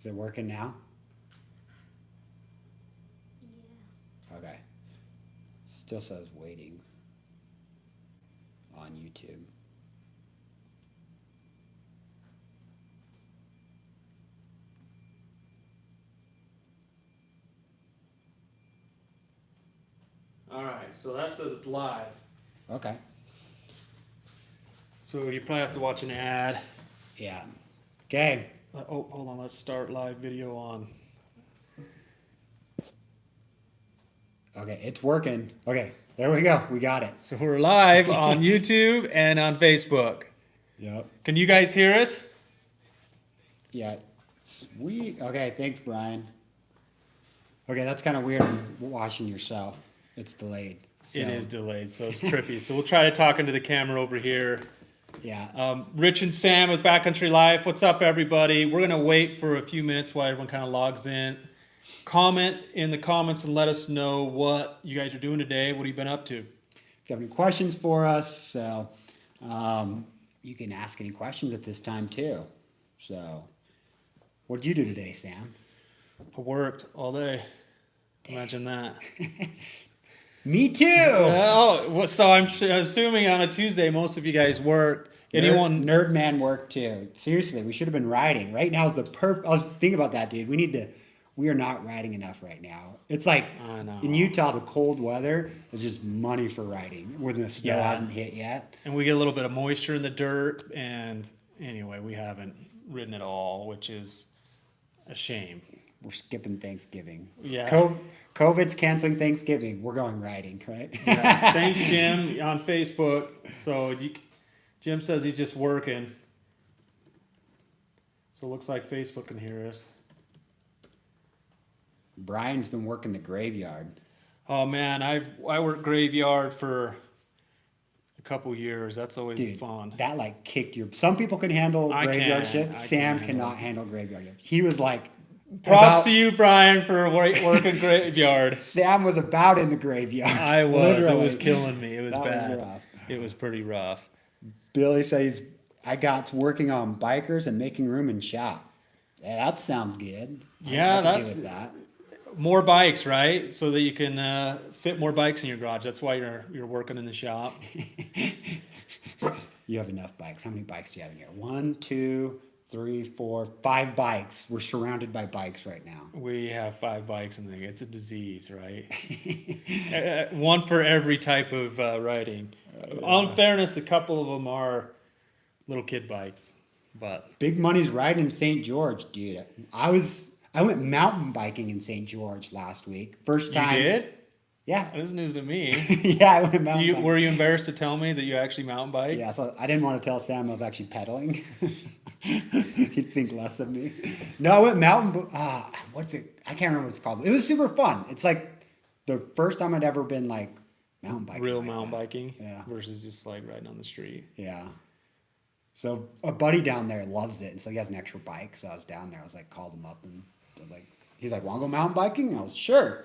Is it working now? Yeah. Okay. Still says waiting on YouTube. All right, so that says it's live. Okay. So you probably have to watch an ad. Yeah. Okay. Oh, hold on. Let's start live video on. Okay, it's working. Okay, there we go. We got it. So we're live on YouTube and on Facebook. Yep. Can you guys hear us? Yeah. Sweet. Okay, thanks, Brian. Okay, that's kind of weird watching yourself. It's delayed. So, It is delayed, so it's trippy. So we'll try to talk into the camera over here. Yeah. Rich and Sam with Backcountry Life. What's up, everybody? We're gonna wait for a few minutes while everyone kind of logs in. Comment in the comments and let us know what you guys are doing today. What have you been up to? If you have any questions for us, so you can ask any questions at this time too. So, what did you do today, Sam? I worked all day. Imagine that. Me too. So I'm assuming on a Tuesday most of you guys worked. Anyone? Nerd man work too. Seriously, we should have been riding. Right now is the perfect. I was thinking about that, dude. We are not riding enough right now. It's like I know. in Utah, the cold weather is just money for riding when the snow hasn't hit yet. And we get a little bit of moisture in the dirt. And anyway, we haven't ridden at all, which is a shame. We're skipping Thanksgiving. Yeah. COVID's canceling Thanksgiving. We're going riding, right? Yeah. Thanks, Jim, on Facebook. So Jim says he's just working. So it looks like Facebook can hear us. Brian's been working the graveyard. Oh man, I worked graveyard for a couple years. That's always Dude, fun. that like kicked your. Some people can handle I graveyard can't. shift. I Sam can't cannot handle graveyard shift. He was like. Props to you, Brian, for working graveyard. Sam was about in the graveyard. I was. Literally. It was killing me. It was That bad. was rough. It was pretty rough. Billy says, I got to working on bikers and making room in shop. Yeah, that sounds good. Yeah, I can that's do with that. more bikes, right? So that you can fit more bikes in your garage. That's why you're working in the shop. You have enough bikes. How many bikes do you have in here? 1, 2, 3, 4, 5 bikes. We're surrounded by bikes right now. We have 5 bikes in there. It's a disease, right? One for every type of riding. On fairness, a couple of them are little kid bikes, but Big money's riding in St. George, dude. I went mountain biking in St. George last week. First time. you did? Yeah. That was news to me. Yeah, I went mountain biking. Were you embarrassed to tell me that you actually mountain bike? Yeah, so I didn't want to tell Sam I was actually pedaling. He'd think less of me. No, I went what's it? I can't remember what it's called. It was super fun. It's like the first time I'd ever been like mountain biking. Real like mountain that. biking Yeah. versus just like riding on the street. Yeah. So a buddy down there loves it, and so he has an extra bike. So I was down there. I was like, called him up, and I was like, he's like, "Want to go mountain biking?" And I was sure.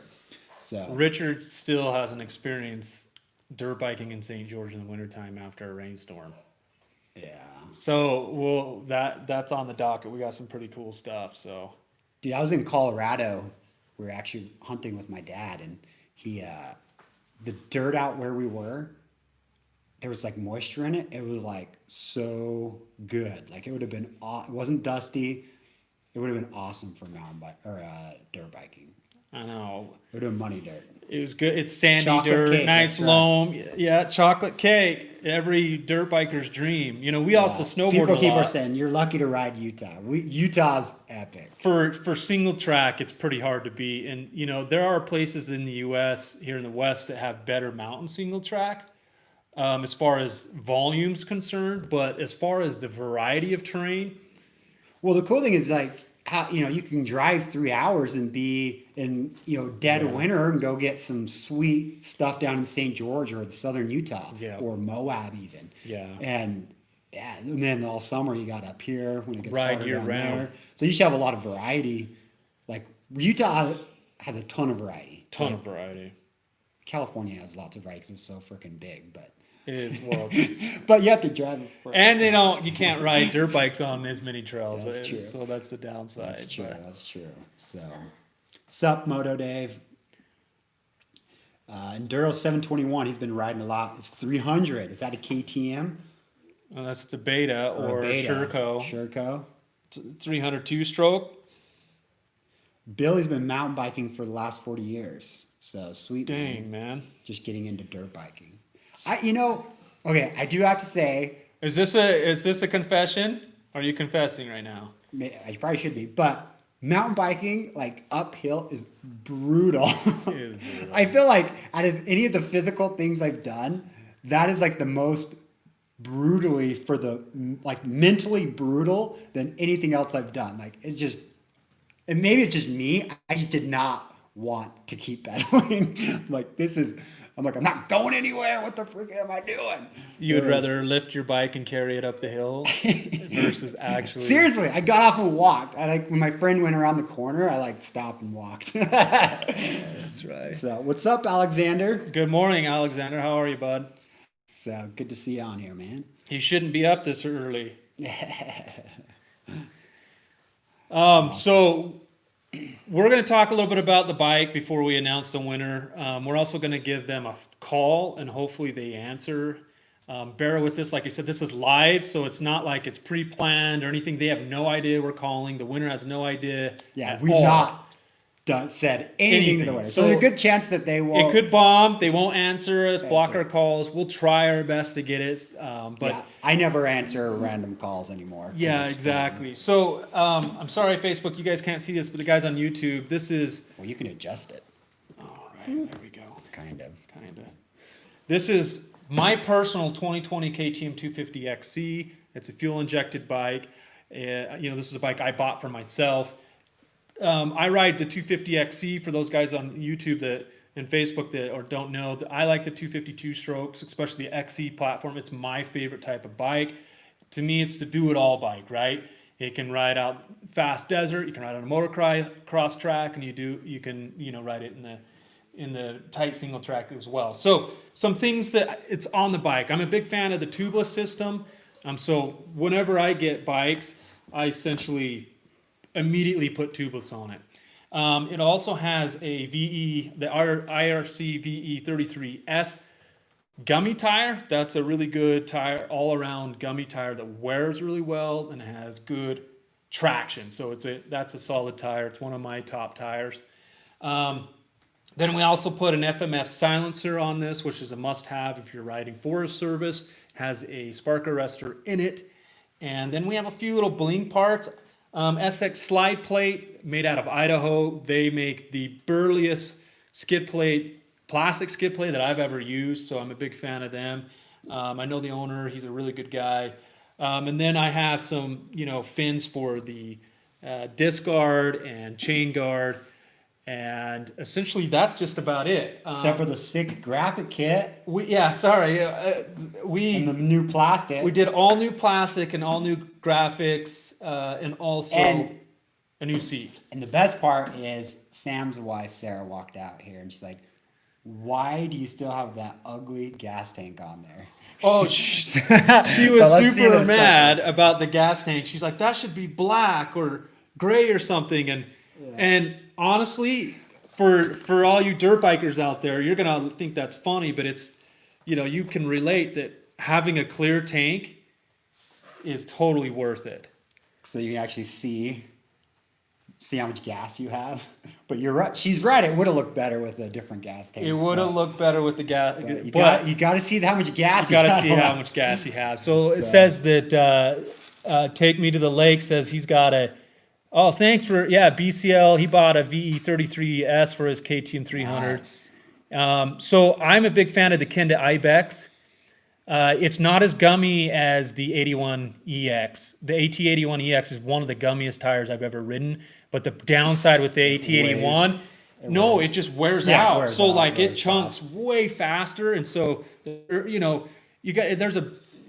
So Richard still hasn't experienced dirt biking in St. George in the wintertime after a rainstorm. yeah, So that's on the docket. We got some pretty cool stuff. So dude, I was in Colorado. We were actually hunting with my dad, and he the dirt out where we were, there was like moisture in it. It was like so good. Like it would have been. It wasn't dusty. It would have been awesome for mountain bike or dirt biking. I know It would have been money dirt. it was good. It's sandy Chocolate dirt, cake, nice that's right. loam. Yeah, chocolate cake. Every dirt biker's dream. You know, we also snowboard People a keep lot. saying you're lucky to ride Utah. Utah's epic. For single track, it's pretty hard to beat. And you know, there are places in the U.S. here in the West that have better mountain single track as far as volume's concerned. But as far as the variety of terrain, Well, the cool thing is like how you can drive 3 hours and be in dead of winter and go get some sweet stuff down in St. George or the southern Utah or Moab even. Yeah. And then all summer you got up here when it gets Ride hotter year down round. there. So you should have a lot of variety. Like Utah has a ton of variety. ton Like, of variety. California has lots of variety 'cause it's so freaking big, but It is world. But you have to drive it for. And you can't ride dirt bikes on as many trails. That's true. So that's the downside. That's true. but- That's true. So, sup, Moto Dave? Enduro 721. He's been riding a lot. It's 300. Is that a KTM Unless it's a beta or a Sherco. Sherco. 302 stroke. Billy's been mountain biking for the last 40 years. So sweet. Dang, man. Just getting into dirt biking. Okay, I do have to say, Is this a confession? Are you confessing right now? I probably should be, but mountain biking, like uphill, is brutal. It is brutal. I feel like out of any of the physical things I've done, that is like the most brutally mentally brutal than anything else I've done. Like it's just, and maybe it's just me. I just did not want to keep pedaling. I'm not going anywhere. What the frick am I doing? You would rather lift your bike and carry it up the hill versus actually. Seriously, I got off and walked. When my friend went around the corner, I stopped and walked. That's right. So, what's up, Alexander? Good morning, Alexander. How are you, bud? So, good to see you on here, man. You shouldn't be up this early. So we're going to talk a little bit about the bike before we announce the winner. We're also going to give them a call and hopefully they answer. Bear with this. Like I said, this is live, so it's not like it's pre-planned or anything. They have no idea we're calling. The winner has no idea. Yeah, we've not said anything to the winner. So there's a good chance that they will. It could bomb. They won't answer us, block our calls. We'll try our best to get it. But yeah, I never answer random calls anymore. Yeah, exactly. So I'm sorry, Facebook, you guys can't see this, but the guys on YouTube, this is. Well, you can adjust it. All right, there we go. Kind of. This is my personal 2020 KTM 250XC. It's a fuel injected bike. This is a bike I bought for myself. I ride the 250XC for those guys on YouTube and Facebook that don't know. I like the 252 strokes, especially the XC platform. It's my favorite type of bike. To me, it's the do-it-all bike, right? It can ride out fast desert. You can ride on a motocross track, and you can ride it in the tight single track as well. So some things that it's on the bike. I'm a big fan of the tubeless system. So whenever I get bikes, I essentially immediately put tubeless on it. It also has a the IRC VE33S gummy tire. That's a really good tire, all-around gummy tire that wears really well and has good traction. So that's a solid tire. It's one of my top tires. Then we also put an FMF silencer on this, which is a must-have if you're riding Forest Service. Has a spark arrestor in it. And then we have a few little bling parts. SX slide plate made out of Idaho. They make the burliest plastic skid plate that I've ever used, so I'm a big fan of them. I know the owner, he's a really good guy. And then I have some, fins for the disc guard and chain guard. And essentially that's just about it. Except for the sick graphic kit. And the new plastic. We did all new plastic and all new graphics, and also a new seat. And the best part is Sam's wife, Sarah, walked out here and she's like, why do you still have that ugly gas tank on there? Oh, she was super mad about the gas tank. She's like, that should be black or gray or something. And honestly, for all you dirt bikers out there, you're going to think that's funny, but it's, you can relate that having a clear tank is totally worth it. So you can actually see how much gas you have. But you're right. She's right. It would have looked better with a different gas tank. It would have looked better with the gas. But you got to see how much gas you got to see how much gas you have. So it says that Take Me to the Lake says he's got thanks for, BCL. He bought a VE33S for his KTM 300. Nice. So I'm a big fan of the Kenda Ibex. It's not as gummy as the 81EX. The AT81EX is one of the gummiest tires I've ever ridden. But the downside with the AT81, it just wears out. It chunks way faster. And so, there's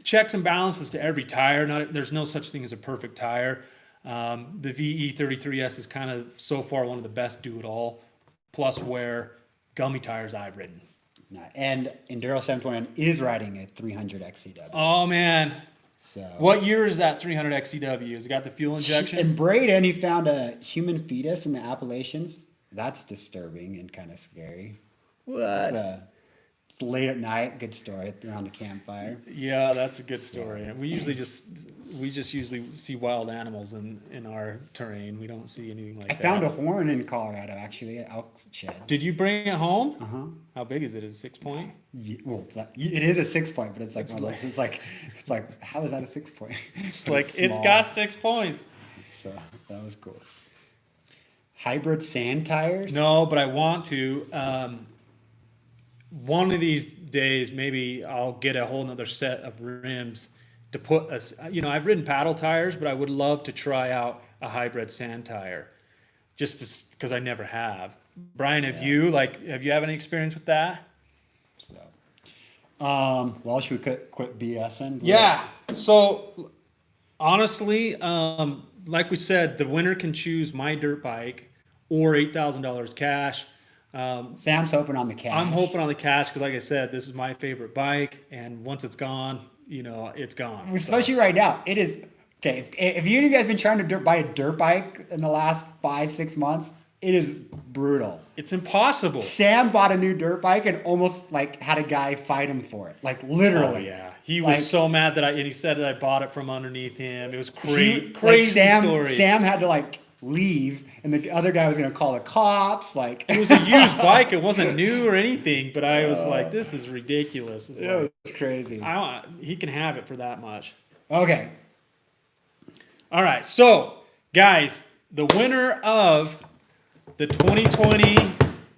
checks and balances to every tire. There's no such thing as a perfect tire. The VE33S is kind of so far one of the best do-it-all plus wear gummy tires I've ridden. No, and Enduro 721 is riding a 300 XCW. Oh man, So what year is that 300 XCW? Has it got the fuel injection? In Braden, he found a human fetus in the Appalachians. That's disturbing and kind of scary. What? It's late at night. Good story around the campfire. Yeah, that's a good story. We just usually see wild animals in our terrain. We don't see anything like I that. found a horn in Colorado, actually, at Elk's Shed. Did you bring it home? Uh-huh. How big is it? Is it 6 point? Well, it is a 6 point, but it's like one of those. It's like how is that a 6 point? It's like it's small. got 6 points. So that was cool. Hybrid sand tires? No, but I want to. One of these days, maybe I'll get a whole nother set of rims to put us. You know, I've ridden paddle tires, but I would love to try out a hybrid sand tire, just because I never have. Brian, have you have any experience with that? So, well, should we quit BSing? Yeah. So honestly, like we said, the winner can choose my dirt bike or $8,000 cash. Sam's hoping on the cash. I'm hoping on the cash because, like I said, this is my favorite bike, and once it's gone, you know, it's gone. Especially right now, it is okay. If you guys been trying to buy a dirt bike in the last 5-6 months, it is brutal. It's impossible. Sam bought a new dirt bike and almost like had a guy fight him for it, like literally. Oh yeah, he was Like- so mad that and he said that I bought it from underneath him. It was crazy Sam, story. Sam had to like leave, and the other guy was gonna call the cops. Like It was a used bike. It wasn't new or anything, but I was like, this is ridiculous. It's it like, was crazy. he can have it for that much. Okay, All right, so guys, the winner of the 2020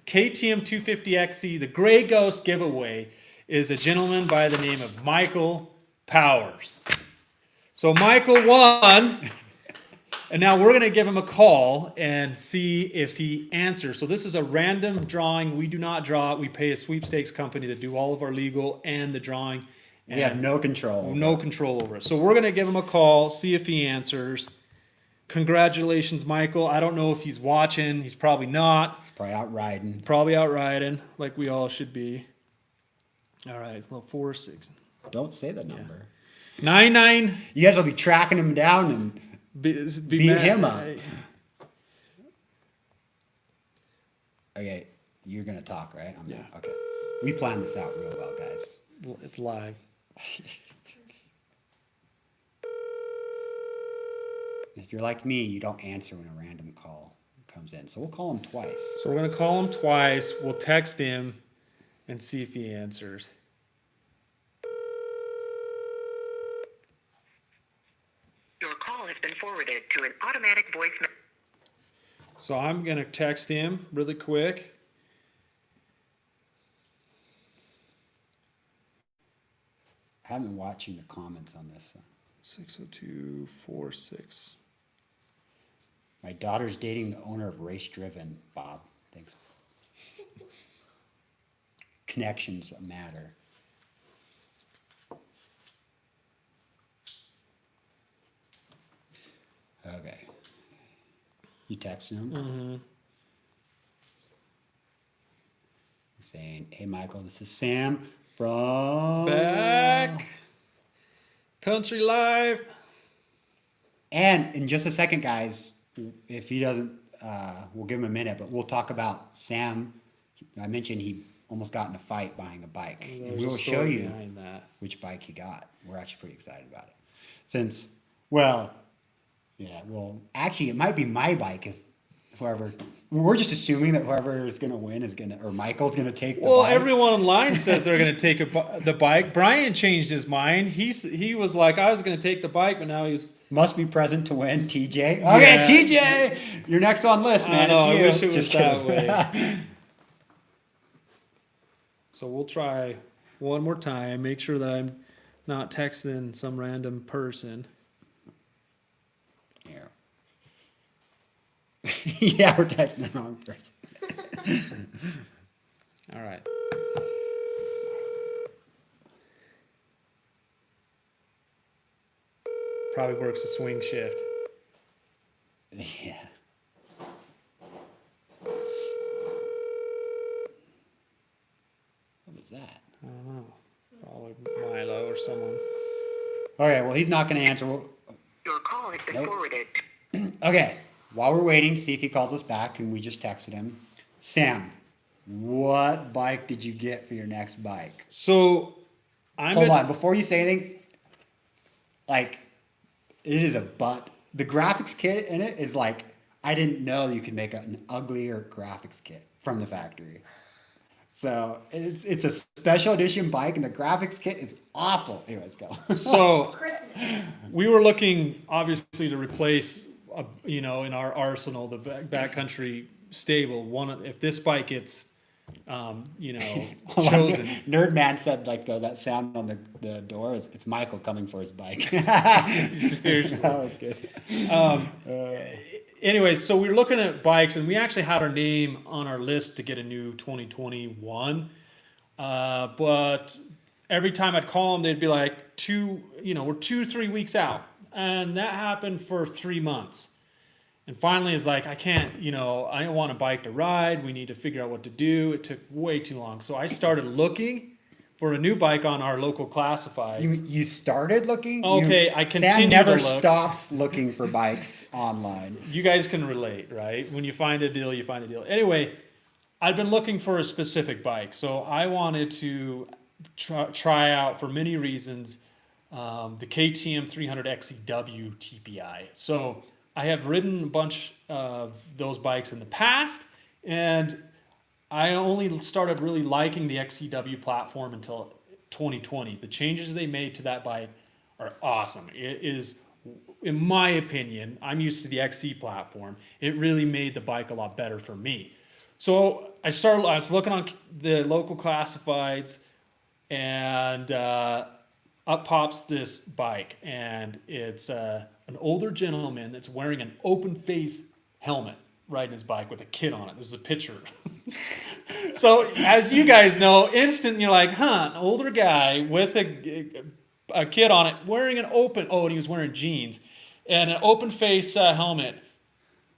KTM 250XC, the Gray Ghost giveaway, is a gentleman by the name of Michael Powers. So Michael won, and now we're going to give him a call and see if he answers. So this is a random drawing. We do not draw it. We pay a sweepstakes company to do all of our legal and the drawing. we have no control. No control over it. So we're going to give him a call, see if he answers. Congratulations, Michael. I don't know if he's watching. He's probably not. He's probably out riding. Probably out riding, like we all should be. All right, it's a little 4-6. Don't say the number. 99. You guys will be tracking him down and beat him up. Okay, you're gonna talk, right? Yeah. Okay. We planned this out real well, guys. Well, it's live. If you're like me, you don't answer when a random call comes in. So we'll call him twice. So we're going to call him twice. We'll text him and see if he answers. Your call has been forwarded to an automatic voice message. So I'm going to text him really quick. I haven't been watching the comments on this. 60246. My daughter's dating the owner of Race Driven, Bob. Thanks. Connections matter. Okay. You texting him? Mm-hmm. Saying, hey, Michael, this is Sam from... Back. Country life. And in just a second, guys, if he doesn't, we'll give him a minute, but we'll talk about Sam. I mentioned he almost got in a fight buying a bike. And There's we a will show story you behind that. which bike he got. We're actually pretty excited about it. Since, well, yeah, well, actually, it might be my bike if whoever, we're just assuming that whoever is going to win is going to, or Michael's going to take the Well, bike. everyone online says they're going to take the bike. Brian changed his mind. He was like, I was going to take the bike, but now he's... Must be present to win, TJ. Okay, Yeah. TJ, you're next on list, man. I know, It's I you. wish it was Just that kidding. way. So we'll try one more time. Make sure that I'm not texting some random person. Yeah. Yeah, we're texting the wrong person. All right. Probably works a swing shift. Yeah. What was that? I don't know. Probably Milo or someone. Okay, well, he's not going to answer. Your call has been Nope. forwarded. Okay, while we're waiting, see if he calls us back, and we just texted him. Sam, what bike did you get for your next bike? So Hold on, before you say anything, like, it is a butt. The graphics kit in it is like, I didn't know you could make an uglier graphics kit from the factory. So it's a special edition bike, and the graphics kit is awful. Anyways, go. So Christmas. we were looking obviously to replace, in our arsenal, the backcountry stable. If this bike gets, chosen. Nerd man said like that sound on the door is it's Michael coming for his bike. Seriously. That was good. Anyways, so we were looking at bikes, and we actually had our name on our list to get a new 2021. But every time I'd call them, they'd be like, we're 2-3 weeks out. And that happened for 3 months. And finally, it's like, I can't, I don't want a bike to ride. We need to figure out what to do. It took way too long. So I started looking for a new bike on our local classifieds. You started looking? Okay, I Sam continue never to look. stops looking for bikes online. You guys can relate, right? When you find a deal, you find a deal. Anyway, I've been looking for a specific bike. So I wanted to try out, for many reasons, the KTM 300 XEW TPI. So I have ridden a bunch of those bikes in the past, and I only started really liking the XEW platform until 2020. The changes they made to that bike are awesome. It is, in my opinion, I'm used to the XC platform. It really made the bike a lot better for me. So I was looking on the local classifieds, and up pops this bike, and it's an older gentleman that's wearing an open face helmet riding his bike with a kid on it. This is a picture. So as you guys know, instant you're like, an older guy with a kid on it wearing and he was wearing jeans and an open face helmet.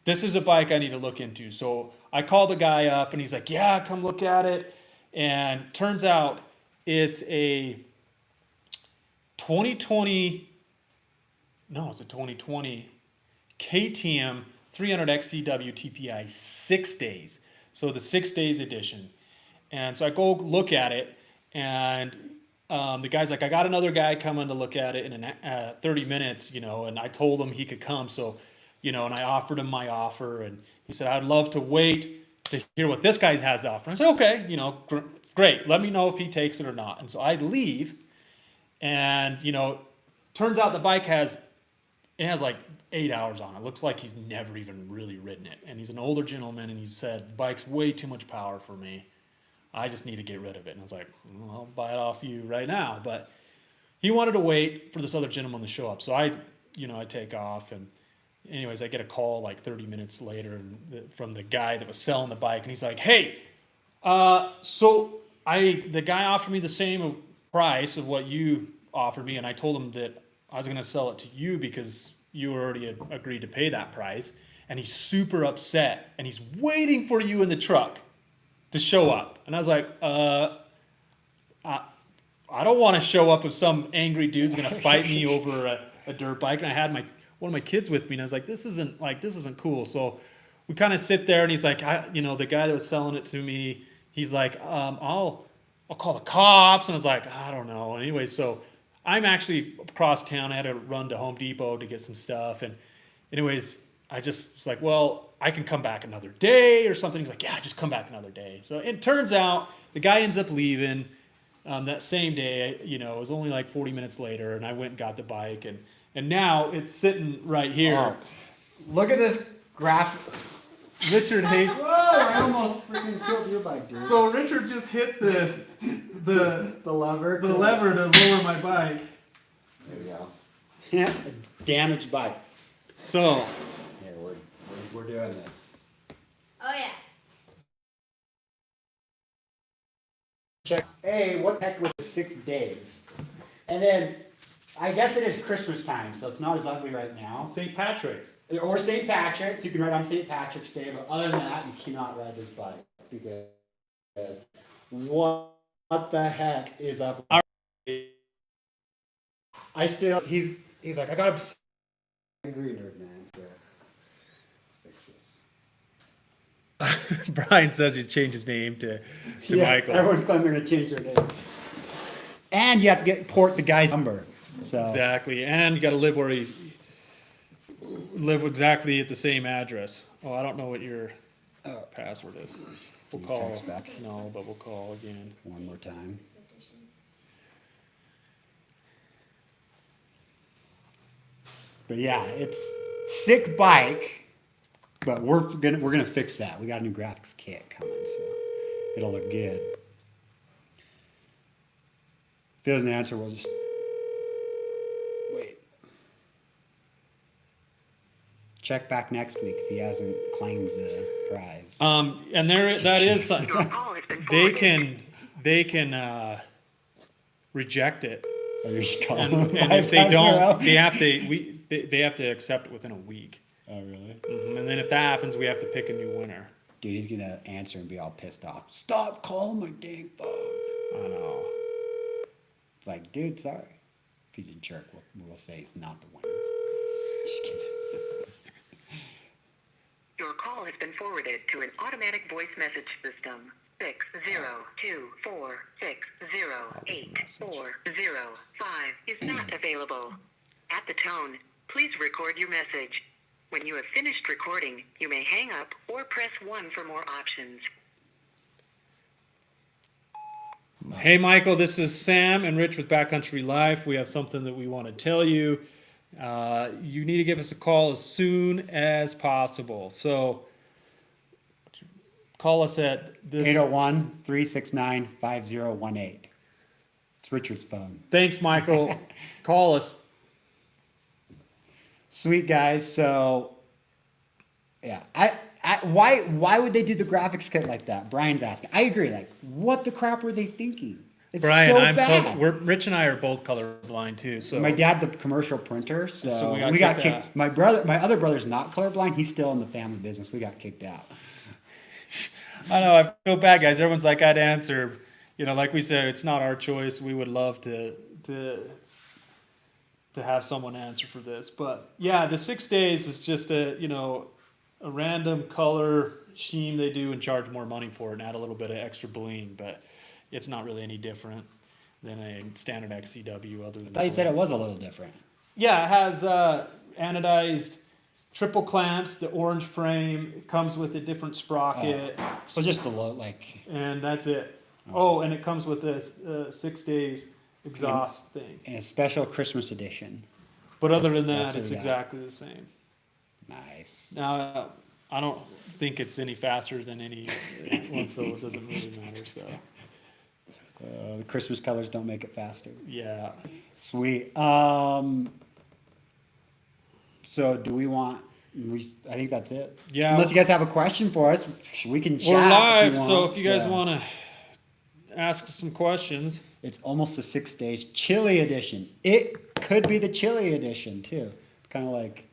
This is a bike I need to look into. So I called the guy up, and he's like, yeah, come look at it. And turns out it's a 2020 KTM 300 XCW TPI 6 days. So the 6 days edition. And so I go look at it, and the guy's like, I got another guy coming to look at it in 30 minutes, and I told him he could come. So, and I offered him my offer, and he said, I'd love to wait to hear what this guy has to offer. I said, okay, great. Let me know if he takes it or not. And so I leave, and, turns out the bike has like 8 hours on it. Looks like he's never even really ridden it. And he's an older gentleman, and he said, the bike's way too much power for me. I just need to get rid of it. And I was like, well, I'll buy it off you right now. But he wanted to wait for this other gentleman to show up. So I take off. And anyways, I get a call like 30 minutes later from the guy that was selling the bike. And he's like, hey, the guy offered me the same price of what you offered me. And I told him that I was going to sell it to you because you already had agreed to pay that price. And he's super upset. And he's waiting for you in the truck to show up. And I was like, I don't want to show up if some angry dude's going to fight me over a dirt bike. And I had one of my kids with me, and I was like, this isn't cool. So we kind of sit there, and he's like, the guy that was selling it to me, he's like, I'll call the cops. And I was like, I don't know. Anyway, so I'm actually across town. I had to run to Home Depot to get some stuff. And anyways, I just was like, well, I can come back another day or something. He's like, yeah, just come back another day. So it turns out the guy ends up leaving that same day. It was only like 40 minutes later, and I went and got the bike, and now it's sitting right here. Oh, look at this graphic. Richard hates. Whoa! I almost freaking killed your bike, dude. So Richard just hit the lever. to lower my bike. There we go. Yeah, a damaged bike. So Here we're doing this. Oh yeah. Check. Hey, what the heck was 6 days? And then I guess it is Christmas time, so it's not as ugly right now. St. Patrick's. Or St. Patrick's. You can ride on St. Patrick's Day, but other than that, you cannot ride this bike because one What the heck is up? I still, he's like, I got a green nerd, man. So let's fix this. Brian says he changed his name to Yeah, Michael. everyone's claiming they're gonna change their name. And you have to port the guy's number. So Exactly, and you got to live where he live exactly at the same address. Oh, I don't know what your password is. We'll you call. text back? No, but we'll call again. one more time. But yeah, it's sick bike, but we're gonna fix that. We got a new graphics kit coming, so it'll look good. If he doesn't answer, we'll just wait. Check back next week if he hasn't claimed the prize. And there that is something Your call has been they forwarded. can reject it, Or you should call and, him and 5 if they times in a row. don't, they have to accept it within a week. Oh really? And then if that happens, we have to pick a new winner. Dude, he's gonna answer and be all pissed off. Stop calling my dang phone. I know. It's like, dude, sorry. If he's a jerk, we'll say he's not the winner. Just kidding. Your call has been forwarded to an automatic voice message system. 60246084005 is not available. At the tone, please record your message. When you have finished recording, you may hang up or press 1 for more options. Hey, Michael, this is Sam and Rich with Backcountry Life. We have something that we want to tell you. You need to give us a call as soon as possible. So call us at this. 801-369-5018. It's Richard's phone. Thanks, Michael. Call us. Sweet guys. So, yeah, why would they do the graphics kit like that? Brian's asking. I agree. Like, what the crap were they thinking? It's Brian, so I'm bad. Rich and I are both colorblind too. So My dad's a commercial printer, so, So we we got got kicked kicked. out. My other brother's not colorblind. He's still in the family business. We got kicked out. I know, I feel bad, guys. Everyone's like, I'd answer. Like we said, it's not our choice. We would love to have someone answer for this. But yeah, the 6 days is just a random color scheme they do and charge more money for it and add a little bit of extra bling, but it's not really any different than a standard XCW other than I thought you said it was a little different. Yeah, it has anodized triple clamps, the orange frame. It comes with a different sprocket, So just a little, like, and that's it. Oh, and it comes with this 6 days exhaust thing. in a special Christmas edition. But other than That's that, what it's we got. exactly the same. Nice. Now, I don't think it's any faster than any one, so it doesn't really matter. So, The Christmas colors don't make it faster. yeah. Sweet. So do we want? I think that's it. Yeah. Unless you guys have a question for us, we can chat. We're live, if you so want, if you guys want to ask some questions. It's almost the 6 days chili edition. It could be the chili edition too. Kind of like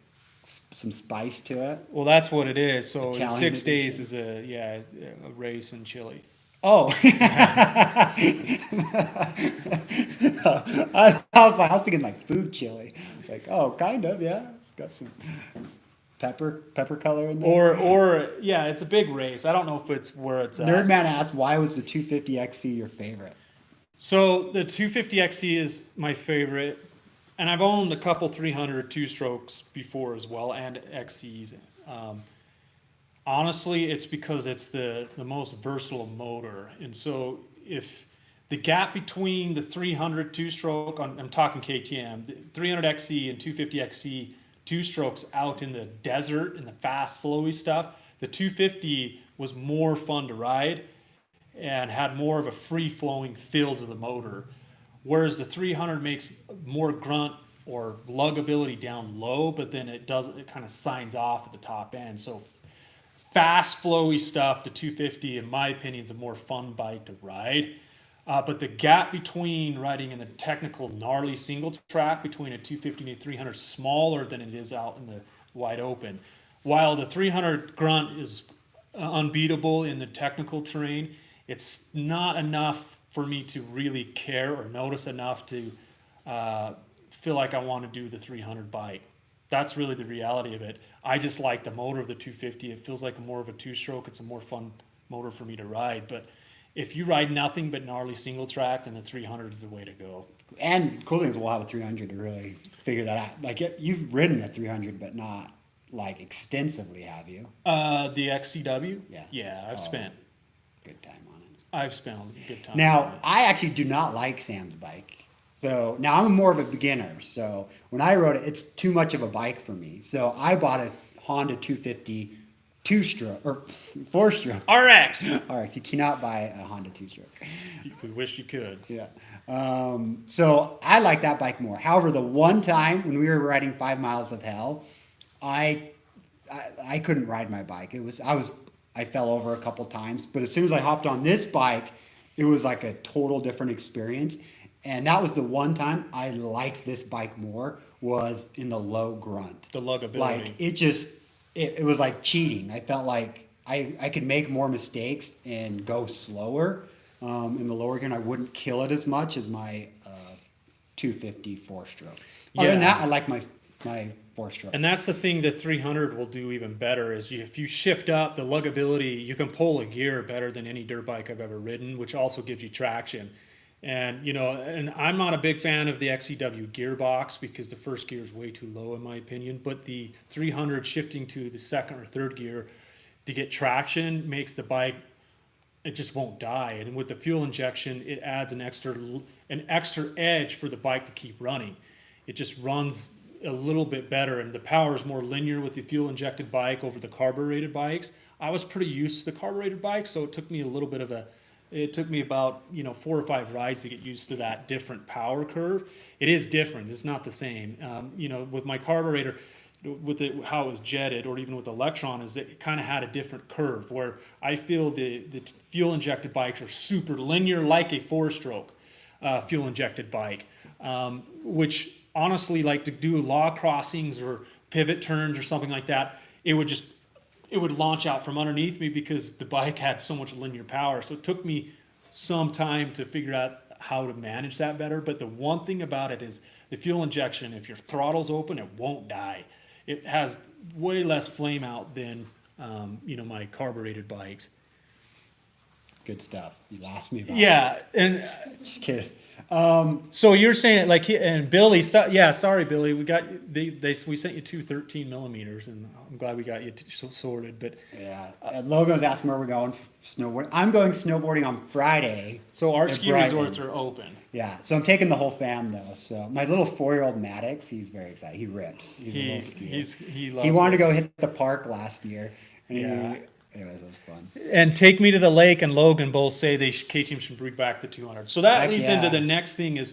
some spice to it. Well, that's what it is. So in Italian 6 days edition. is a race in Chile. Oh. I was thinking like food chili. It's like, oh, kind of, yeah. It's got some pepper color in there. Or yeah, it's a big race. I don't know if it's where it's at. Nerdman asked, why was the 250XC your favorite? So the 250XE is my favorite, and I've owned a couple 300 two-strokes before as well, and XCs. Honestly, it's because it's the most versatile motor, and so if the gap between the 300 two-stroke, I'm talking KTM, the 300XE and 250XE two-strokes out in the desert and the fast flowy stuff, the 250 was more fun to ride and had more of a free-flowing feel to the motor, whereas the 300 makes more grunt or lugability down low, but then it kind of signs off at the top end. So fast, flowy stuff, the 250, in my opinion, is a more fun bike to ride. But the gap between riding in the technical, gnarly single track between a 250 and a 300 is smaller than it is out in the wide open. While the 300 grunt is unbeatable in the technical terrain, it's not enough for me to really care or notice enough to feel like I want to do the 300 bike. That's really the reality of it. I just like the motor of the 250. It feels like more of a two-stroke. It's a more fun motor for me to ride. But if you ride nothing but gnarly single track, then the 300 is the way to go. And cool thing is we'll have a 300 to really figure that out. Like you've ridden a 300, but not like extensively, have you? The XCW? Yeah. Yeah, I've spent Good time on it. I've spent a good time. on Now, it. I actually do not like Sam's bike. So now I'm more of a beginner. So when I rode it, it's too much of a bike for me. So I bought a Honda 250 two-stroke or four-stroke. RX. RX. You cannot buy a Honda two-stroke. We wish you could. Yeah. So I like that bike more. However, the one time when we were riding 5 miles of hell, I couldn't ride my bike. I fell over a couple times, but as soon as I hopped on this bike, it was like a total different experience. And that was the one time I liked this bike more, was in the low grunt. The luggability. Like it was like cheating. I felt like I could make more mistakes and go slower in the lower grunt. I wouldn't kill it as much as my 250 four-stroke. Other than Yeah. that, I like my four-stroke. And that's the thing that 300 will do even better is if you shift up the luggability, you can pull a gear better than any dirt bike I've ever ridden, which also gives you traction. And, and I'm not a big fan of the XCW gearbox because the first gear is way too low in my opinion, but the 300 shifting to the second or third gear to get traction makes the bike, it just won't die. And with the fuel injection, it adds an extra edge for the bike to keep running. It just runs a little bit better, and the power is more linear with the fuel injected bike over the carbureted bikes. I was pretty used to the carbureted bike, so it took me about 4 or 5 rides to get used to that different power curve. It is different. It's not the same. With my carburetor, with how it was jetted, or even with Electron, is that it kind of had a different curve. Where I feel the fuel injected bikes are super linear, like a 4-stroke fuel injected bike, which honestly, like to do log crossings or pivot turns or something like that, it would launch out from underneath me because the bike had so much linear power. So it took me some time to figure out how to manage that better. But the one thing about it is the fuel injection, if your throttle's open, it won't die. It has way less flame out than, my carbureted bikes. Good stuff. You lost me about Yeah. And that. Just kidding. so you're saying like, and Billy, sorry, Billy, we sent you two 13 millimeters, and I'm glad we got you sorted. But Yeah. Logan's asking where we're going for snowboarding. I'm going snowboarding on Friday. so our at ski Brighton. resorts are open. Yeah. So I'm taking the whole fam though. So my little 4-year-old Maddox, he's very excited. He rips. He's a little skier. He loves He wanted to it. go hit the park last year. And Yeah. Anyways, it was fun. And Take Me to the Lake and Logan both say KTM should bring back the 200. So that Heck leads yeah. into the next thing is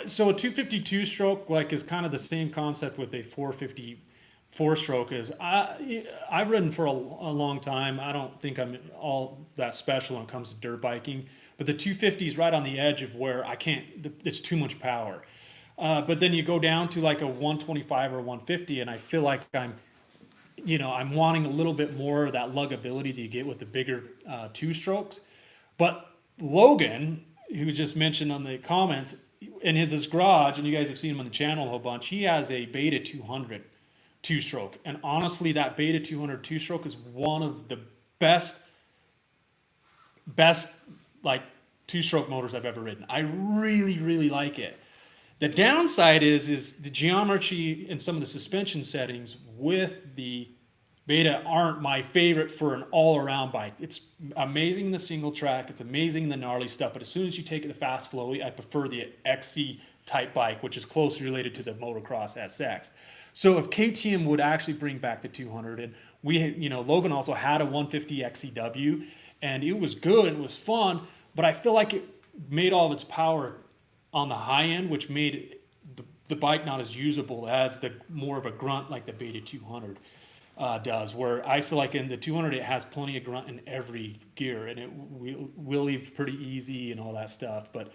so a 252 stroke like is kind of the same concept with a 454 stroke is. I've ridden for a long time. I don't think I'm all that special when it comes to dirt biking, but the 250 is right on the edge of where it's too much power. But then you go down to like a 125 or 150 and I feel like I'm wanting a little bit more of that luggability that you get with the bigger 2 strokes. But Logan, who just mentioned on the comments, in this garage, and you guys have seen him on the channel a whole bunch, he has a Beta 200 2-stroke. And honestly, that Beta 200 2-stroke is one of the best like 2-stroke motors I've ever ridden. I really, really like it. The downside is the geometry and some of the suspension settings with the Beta aren't my favorite for an all-around bike. It's amazing in the single track. It's amazing in the gnarly stuff. But as soon as you take it to fast flowy, I prefer the XC type bike, which is closely related to the motocross SX. So if KTM would actually bring back the 200, and Logan also had a 150 XCW, and it was good and it was fun, but I feel like it made all of its power on the high end, which made the bike not as usable as the more of a grunt like the Beta 200 does, where I feel like in the 200 it has plenty of grunt in every gear, and it will leave pretty easy and all that stuff. But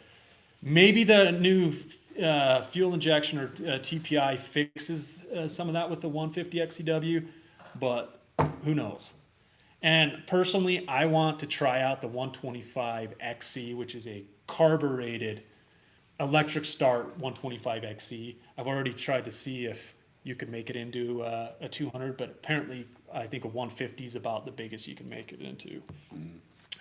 maybe the new fuel injection or TPI fixes some of that with the 150 XCW, but who knows? And personally, I want to try out the 125 XC, which is a carbureted electric start 125 XC. I've already tried to see if you could make it into a 200, but apparently I think a 150 is about the biggest you can make it into.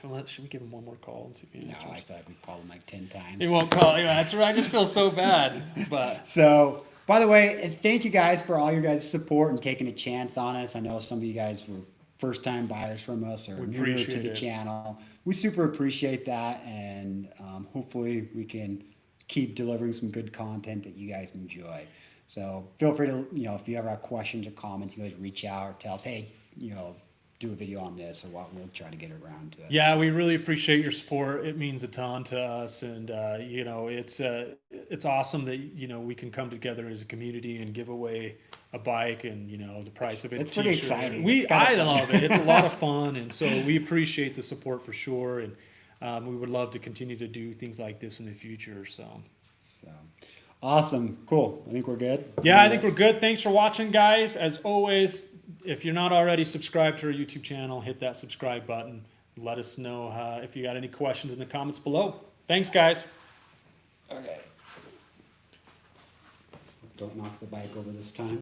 Well, should we give him one more call and see if he No, answers? I thought we'd call him like 10 times. He won't call. Yeah, that's right. I just feel so bad. But So, by the way, and thank you guys for all your guys' support and taking a chance on us. I know some of you guys were first time buyers from us or We newer to appreciate the it. channel. We super appreciate that, and hopefully we can keep delivering some good content that you guys enjoy. So feel free to, if you ever have questions or comments, you guys reach out or tell us, hey, do a video on this or what. We'll try to get around to it. yeah, we really appreciate your support. It means a ton to us, and it's awesome that we can come together as a community and give away a bike and the price of it. It's pretty exciting. I love it. It's a lot of fun, and so we appreciate the support for sure. And we would love to continue to do things like this in the future. So Awesome. Cool. I think we're good. yeah, I think we're good. Thanks for watching, guys. As always, if you're not already subscribed to our YouTube channel, hit that subscribe button. Let us know if you got any questions in the comments below. Thanks, guys. Okay. Don't knock the bike over this time.